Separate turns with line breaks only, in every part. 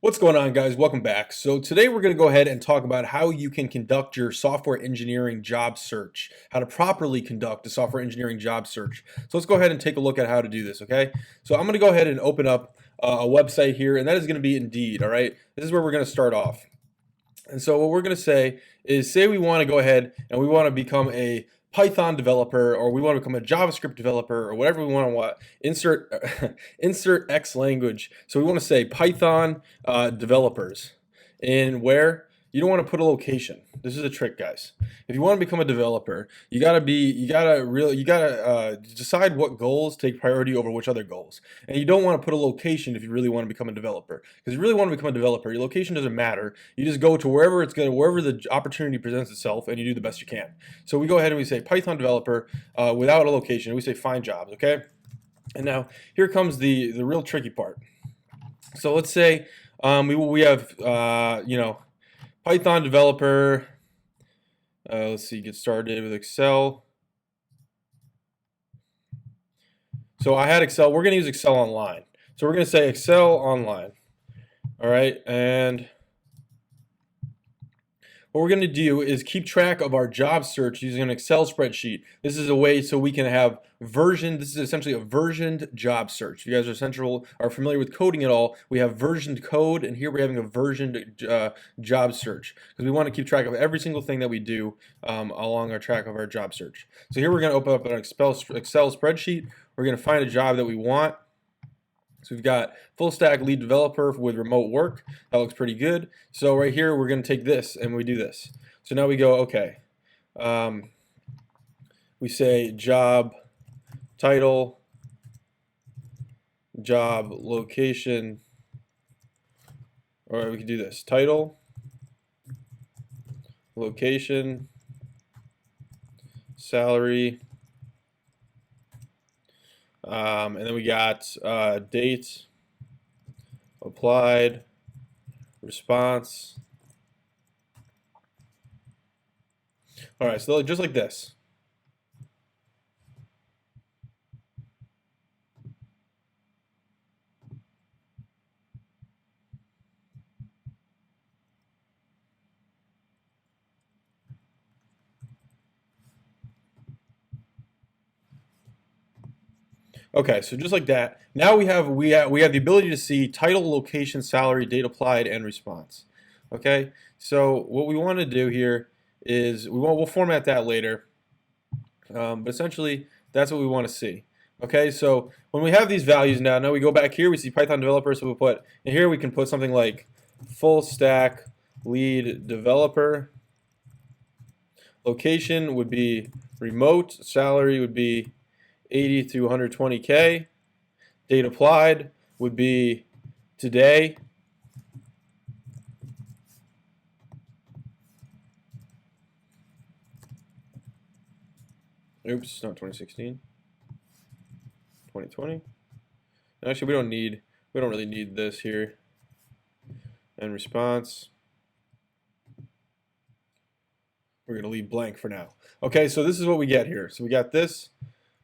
What's going on, guys? Welcome back. So today we're going to go ahead and talk about how you can conduct your software engineering job search, how to properly conduct a software engineering job search. So let's go ahead and take a look at how to do this, okay? So I'm going to go ahead and open up a website here, and that is going to be Indeed, all right? This is where we're going to start off. And so what we're going to say we want to go ahead and we want to become a Python developer, or we want to become a JavaScript developer, or whatever we want. Insert insert X language. So we want to say Python developers. And where you don't want to put a location. This is a trick, guys. If you want to become a developer, you gotta decide what goals take priority over which other goals. And you don't want to put a location if you really want to become a developer. Because if you really want to become a developer, your location doesn't matter. You just go to wherever the opportunity presents itself, and you do the best you can. So we go ahead and we say Python developer without a location. We say find jobs, okay? And now here comes the real tricky part. So let's say we have Python developer. Let's see, get started with Excel. So I had Excel. We're going to use Excel Online. So we're going to say Excel Online. All right, and what we're going to do is keep track of our job search using an Excel spreadsheet. This is a way so we can have this is essentially a versioned job search. If you guys are familiar with coding at all, we have versioned code, and here we're having a versioned job search because we want to keep track of every single thing that we do along our track of our job search. So here we're going to open up an Excel spreadsheet. We're going to find a job that we want. So we've got full stack lead developer with remote work. That looks pretty good. So right here, we're going to take this and we do this. So now we go, okay. We say job title, job location, or we can do this. Title, location, salary, and then we got date, applied, response. All right, so just like this. Okay, so just like that, now we have the ability to see title, location, salary, date applied, and response. Okay, so what we want to do here is we'll format that later, but essentially that's what we want to see. Okay, so when we have these values now we go back here, we see Python developer, so we'll put, and here we can put something like full stack lead developer. Location would be remote, salary would be 80 to 120K. Date applied would be today. Oops, not 2016. 2020. Actually, we don't really need this here. And response, we're going to leave blank for now. Okay, so this is what we get here. So we got this.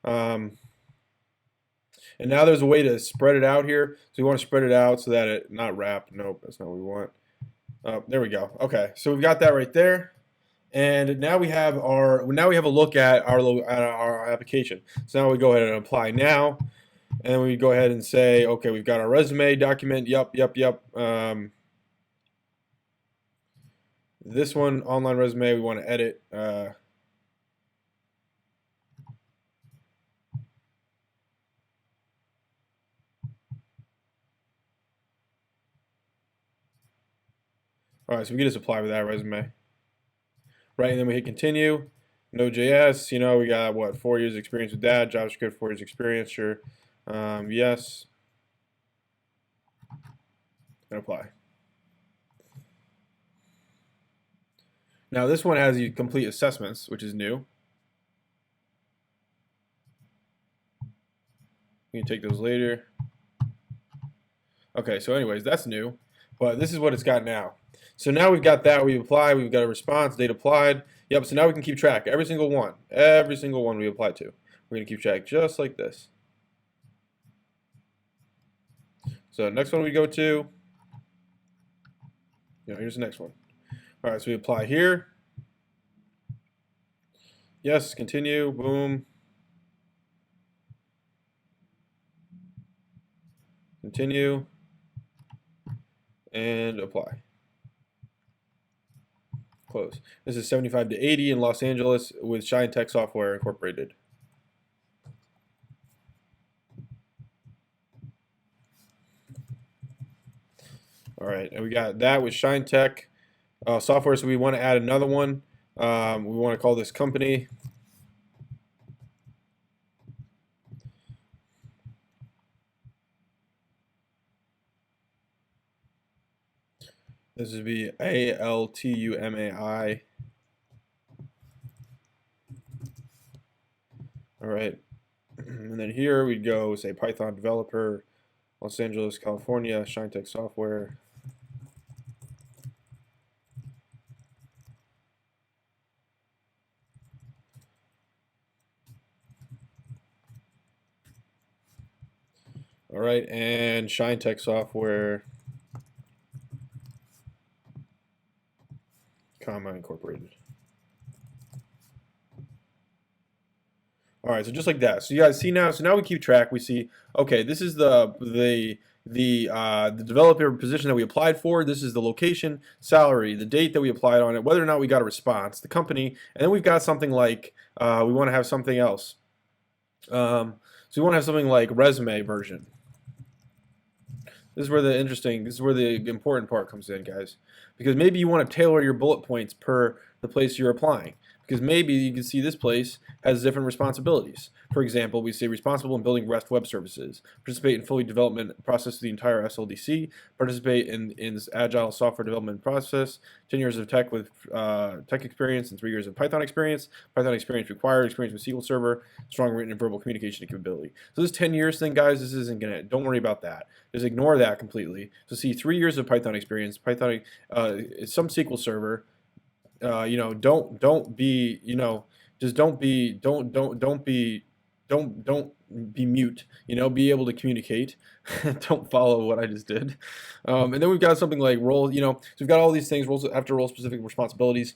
And now there's a way to spread it out here. So we want to spread it out so that it not wrap. Nope, that's not what we want. There we go. Okay, so we've got that right there. And now we have a look at our application. So now we go ahead and apply now, and we go ahead and say, okay, we've got our resume document. Yep. This one, online resume, we want to edit. All right, so we can just apply with that resume, right? And then we hit continue. Node.js, we got what, 4 years experience with that. JavaScript, 4 years experience, sure. Yes, and apply. Now this one has you complete assessments, which is new. You can take those later. Okay, so anyways, that's new, but this is what it's got now. So now we've got that, we've applied, we've got a response, date applied. Yep, so now we can keep track, every single one we applied to. We're gonna keep track just like this. So next one we go to, Here's the next one. All right, so we apply here. Yes, continue, boom. Continue, and apply. Close. This is 75 to 80 in Los Angeles with Shine Tech Software Incorporated. All right, and we got that with Shine Tech Software, so we want to add another one. We want to call this company. This would be ALTUMAI. All right, and then here we'd go say Python developer, Los Angeles, California, Shine Tech Software. All right, and Shine Tech Software, comma, Incorporated. All right, so just like that. So you guys see now. So now we keep track. We see, okay, this is the developer position that we applied for. This is the location, salary, the date that we applied on it, whether or not we got a response, the company, and then we've got something like we want to have something else. So we want to have something like resume version. This is where the important part comes in, guys. Because maybe you want to tailor your bullet points per the place you're applying. Because maybe you can see this place has different responsibilities. For example, we say responsible in building REST web services, participate in fully development process of the entire SLDC, participate in this agile software development process, 10 years of tech with tech experience and 3 years of Python experience required, experience with SQL Server, strong written and verbal communication capability. So this 10 years thing, guys, this isn't gonna, don't worry about that. Just ignore that completely. So see 3 years of Python experience, some SQL Server, don't be, just don't be mute, be able to communicate. Don't follow what I just did. And then we've got something like role, so we've got all these things, roles after role specific responsibilities.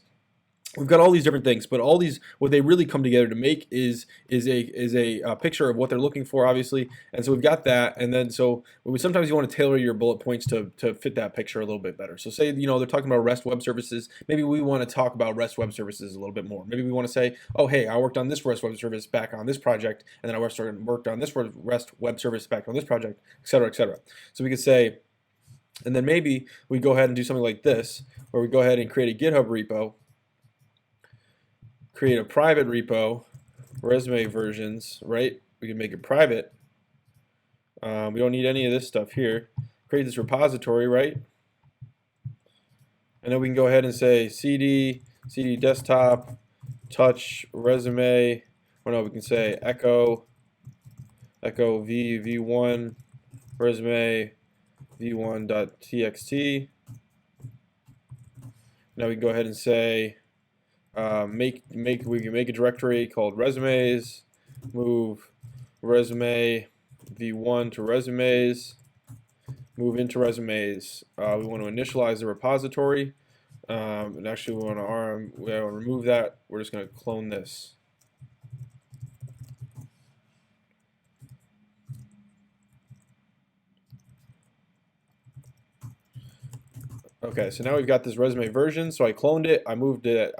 We've got all these different things, but all these, what they really come together to make is a picture of what they're looking for, obviously. And so we've got that, and then sometimes you want to tailor your bullet points to fit that picture a little bit better. So say they're talking about REST web services. Maybe we want to talk about REST web services a little bit more. Maybe we want to say, oh hey, I worked on this REST web service back on this project, and then I worked on this REST web service back on this project, etc., etc. So we could say, and then maybe we go ahead and do something like this, where we go ahead and create a GitHub repo. Create a private repo, resume versions, right? We can make it private. We don't need any of this stuff here. Create this repository, right? And then we can go ahead and say cd desktop, touch resume, or no, we can say echo v1 resume v1.txt. Now we can go ahead and say we can make a directory called resumes, move resume v1 to resumes, move into resumes. We want to initialize the repository, and actually we want to remove that. We're just going to clone this. Okay, so now we've got this resume version. So I cloned it. I moved the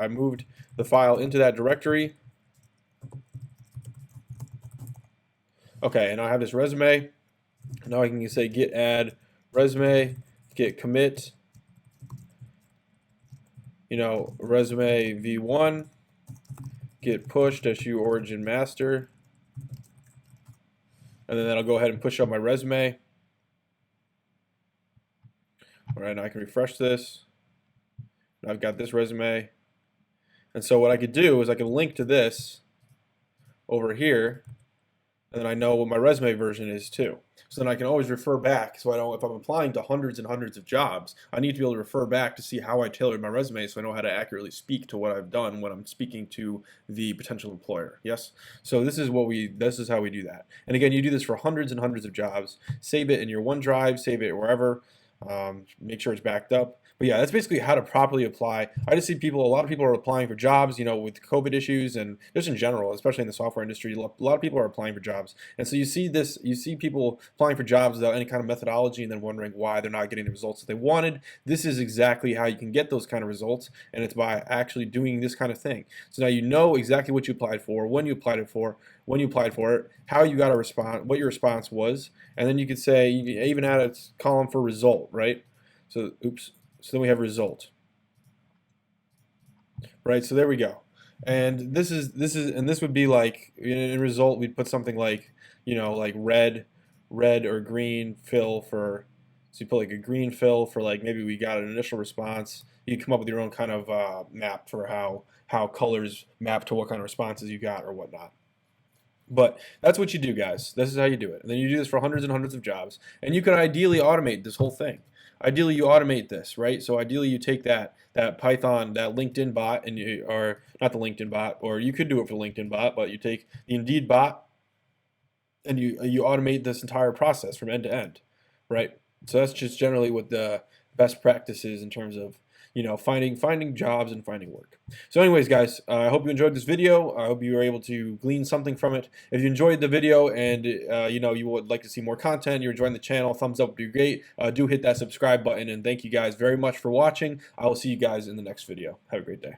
file into that directory. Okay, and I have this resume. Now I can say git add resume, git commit, resume v1, git push -u origin master, and then I'll go ahead and push up my resume. All right, now I can refresh this. Now I've got this resume. And so what I could do is I can link to this over here, and then I know what my resume version is too. So then I can always refer back. So if I'm applying to hundreds and hundreds of jobs, I need to be able to refer back to see how I tailored my resume so I know how to accurately speak to what I've done when I'm speaking to the potential employer. Yes? So this is how we do that. And again, you do this for hundreds and hundreds of jobs. Save it in your OneDrive, save it wherever. Make sure it's backed up. But yeah, that's basically how to properly apply. I just see people, a lot of people are applying for jobs, with COVID issues and just in general, especially in the software industry, a lot of people are applying for jobs. And so you see people applying for jobs without any kind of methodology and then wondering why they're not getting the results that they wanted. This is exactly how you can get those kind of results, and it's by actually doing this kind of thing. So now you know exactly what you applied for, when you applied for it, how you got a response, what your response was, and then you could say, you can even add a column for result, right? So, oops. So then we have result, right? So there we go. And this would be like in result we'd put something like, like red or green fill for, so you put like a green fill for like maybe we got an initial response. You come up with your own kind of map for how colors map to what kind of responses you got or whatnot. But that's what you do, guys. This is how you do it. And then you do this for hundreds and hundreds of jobs. And you can ideally automate this whole thing. Ideally, you automate this, right? So ideally, you take that Python, that LinkedIn bot, and or not the LinkedIn bot, or you could do it for the LinkedIn bot, but you take the Indeed bot and you automate this entire process from end to end, right? So that's just generally what the best practice is in terms of finding jobs and finding work. So anyways, guys, I hope you enjoyed this video. I hope you were able to glean something from it. If you enjoyed the video and you would like to see more content, you're enjoying the channel, thumbs up would be great. Do hit that subscribe button, and thank you guys very much for watching. I will see you guys in the next video. Have a great day.